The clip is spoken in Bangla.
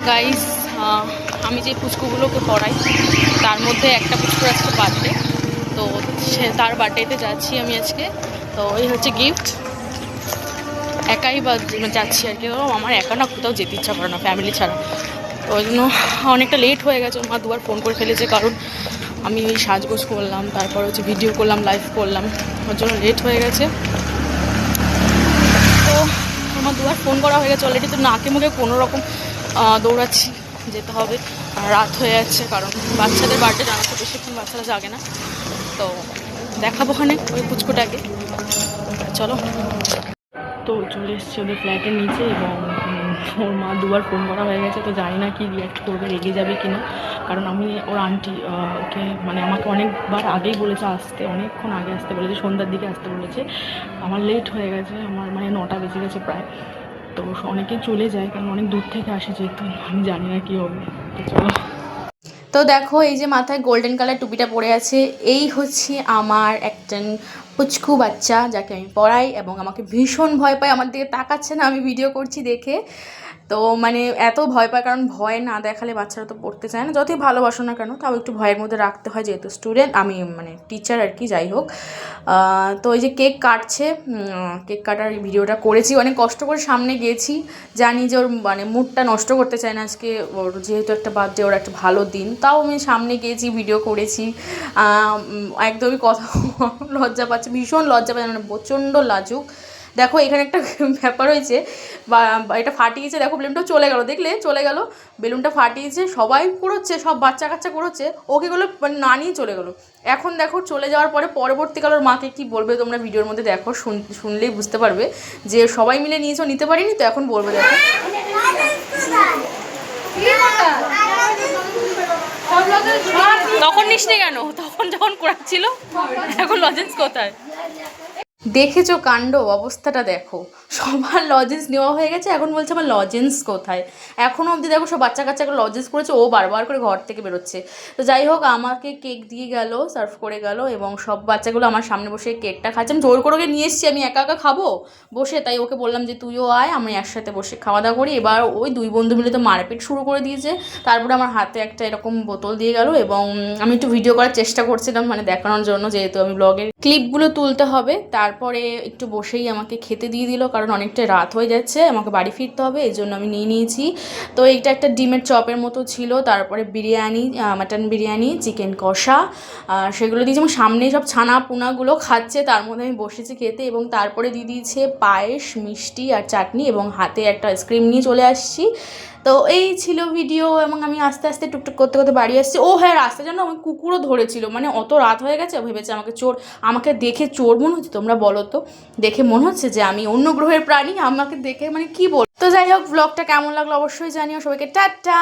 গাইস, আমি যে পুচকুগুলোকে পড়াই তার মধ্যে একটা পুচকুর আজকে বার্থডে, তো সে তার বার্থডেতে যাচ্ছি আমি আজকে। তো এই হচ্ছে গিফট। একাই যাচ্ছি আর কি, আমার একা না কোথাও যেতে ইচ্ছা করে না ফ্যামিলি ছাড়া। তো ওই জন্য অনেকটা লেট হয়ে গেছে, মা দুবার ফোন করে ফেলেছে, কারণ আমি ওই সাজগোজ করলাম, তারপর হচ্ছে ভিডিও করলাম, লাইভ করলাম, ওর জন্য লেট হয়ে গেছে। তো আমার দুবার ফোন করা হয়ে গেছে অলরেডি, তো নাকে মুখে কোনো রকম দৌড়াচ্ছি, যেতে হবে। রাত হয়ে যাচ্ছে, কারণ বাচ্চাদের বার্থডে জানা তো বেশিক্ষণ বাচ্চারা জাগে না। তো দেখাবো ওখানে ওই পুচকুটাকে, চলো। তো চলে এসেছি ওদের ফ্ল্যাটের নিচে, এবং ওর মা দুবার ফোন করা হয়ে গেছে, তো জানি না কি রিয়াক্ট করবে, রেগে যাবে কিনা। কারণ আমি ওর আন্টি ওকে মানে আমাকে অনেকবার আগেই বলেছে আসতে, অনেকক্ষণ আগে আসতে বলেছে, সন্ধ্যার দিকে আসতে বলেছে। আমার লেট হয়ে গেছে, আমার মানে 9টা বেজে গেছে প্রায়। তো অনেকেই চলে যায়, কারণ অনেক দূর থেকে আসে, যেহেতু আমি জানি না কী হবে। তো চলো। তো দেখো, এই যে মাথায় গোল্ডেন কালার টুপিটা পরে আছে, এই হচ্ছে আমার একজন পুচকু বাচ্চা, যাকে আমি পড়াই, এবং আমাকে ভীষণ ভয় পায়, আমার দিকে তাকাচ্ছে না আমি ভিডিও করছি দেখে। তো মানে এত ভয় পায়, কারণ ভয় না দেখালে বাচ্চারা তো পড়তে চায় না, যতই ভালোবাসো না কেন, তাও একটু ভয়ের মধ্যে রাখতে হয়, যেহেতু স্টুডেন্ট, আমি মানে টিচার আর কি, যাই হোক। তো এই যে কেক কাটছে, কেক কাটার ভিডিওটা করেছি, অনেক কষ্ট করে সামনে গিয়েছি, জানি যে ওর মানে মুডটা নষ্ট করতে চায় না আজকে, ওর যেহেতু একটা বার্থডে, ওর একটা ভালো দিন, তাও আমি সামনে গিয়েছি, ভিডিও করেছি। একদমই কথা লজ্জা পাচ্ছে, ভীষণ লজ্জা পাচ্ছে, মানে প্রচণ্ড লাজুক। দেখো এখানে একটা ব্যাপার হয়েছে, বা এটা ফাটিয়েছে, দেখো বেলুনটা চলে গেল, দেখলে চলে গেল, বেলুনটা ফাটিয়েছে, সবাই কুড়োচ্ছে, সব বাচ্চা কাচ্চা কুড়োচ্ছে, ওকে গুলো মানে না নিয়ে চলে গেলো। এখন দেখো চলে যাওয়ার পরে পরবর্তীকালে ওর মাকে কী বলবে তোমরা ভিডিওর মধ্যে দেখো, শুনলেই বুঝতে পারবে যে সবাই মিলে নিয়েছো, নিতে পারিনি, তো এখন বলবে। দেখো তখন নিসনি কেন, তখন যখন করাচ্ছিল, এখন লজেন্স কোথায়? দেখেছো কাণ্ড, অবস্থাটা দেখো, সবার লজেন্স নেওয়া হয়ে গেছে, এখন বলছে আমার লজেন্স কোথায়। এখনও অবধি দেখো সব বাচ্চা কাচ্চাকে লজেন্স করেছে, ও বারবার করে ঘর থেকে বেরোচ্ছে। তো যাই হোক, আমাকে কেক দিয়ে গেল, সার্ভ করে গেল, এবং সব বাচ্চাগুলো আমার সামনে বসে কেকটা খাচ্ছে। আমি জোর করে ওকে নিয়ে এসেছি, আমি একা একা খাবো বসে, তাই ওকে বললাম যে তুইও আয়, আমি একসাথে বসে খাওয়া দাওয়া করি। এবার ওই দুই বন্ধু মিলে তো মারপিট শুরু করে দিয়েছে, তারপরে আমার হাতে একটা এরকম বোতল দিয়ে গেল, এবং আমি একটু ভিডিও করার চেষ্টা করছিলাম, মানে দেখানোর জন্য, যেহেতু আমি ব্লগের ক্লিপগুলো তুলতে হবে। তারপরে একটু বসেই আমাকে খেতে দিয়ে দিল, কারণ অনেকটা রাত হয়ে যাচ্ছে, আমাকে বাড়ি ফিরতে হবে, এই জন্য আমি নিয়ে নিয়েছি। তো এইটা একটা ডিমের চপের মতো ছিল, তারপরে বিরিয়ানি, মাটন বিরিয়ানি, চিকেন কষা, সেগুলো দিয়েছি, এবং সামনে সব ছানা পুনাগুলো খাচ্ছে, তার মধ্যে আমি বসেছি খেতে, এবং তারপরে দিয়ে দিয়েছে পায়েস, মিষ্টি আর চাটনি, এবং হাতে একটা আইসক্রিম নিয়ে চলে আসছি। তো এই ছিল ভিডিও, এবং আমি আস্তে আস্তে টুকটুক করতে করতে বাড়ি আসছি। ও হ্যাঁ, রাস্তার জন্য আমি কুকুরও ধরেছিল, মানে অত রাত হয়ে গেছে, ভেবেছে আমাকে চোর, আমাকে দেখে চোর মনে হচ্ছে, তোমরা বলো তো, দেখে মনে হচ্ছে যে আমি অন্য গ্রহের প্রাণী, আমাকে দেখে মানে কি বল। তো যাই হোক, ব্লগটা কেমন লাগলো অবশ্যই জানিও, সবাইকে টাটা।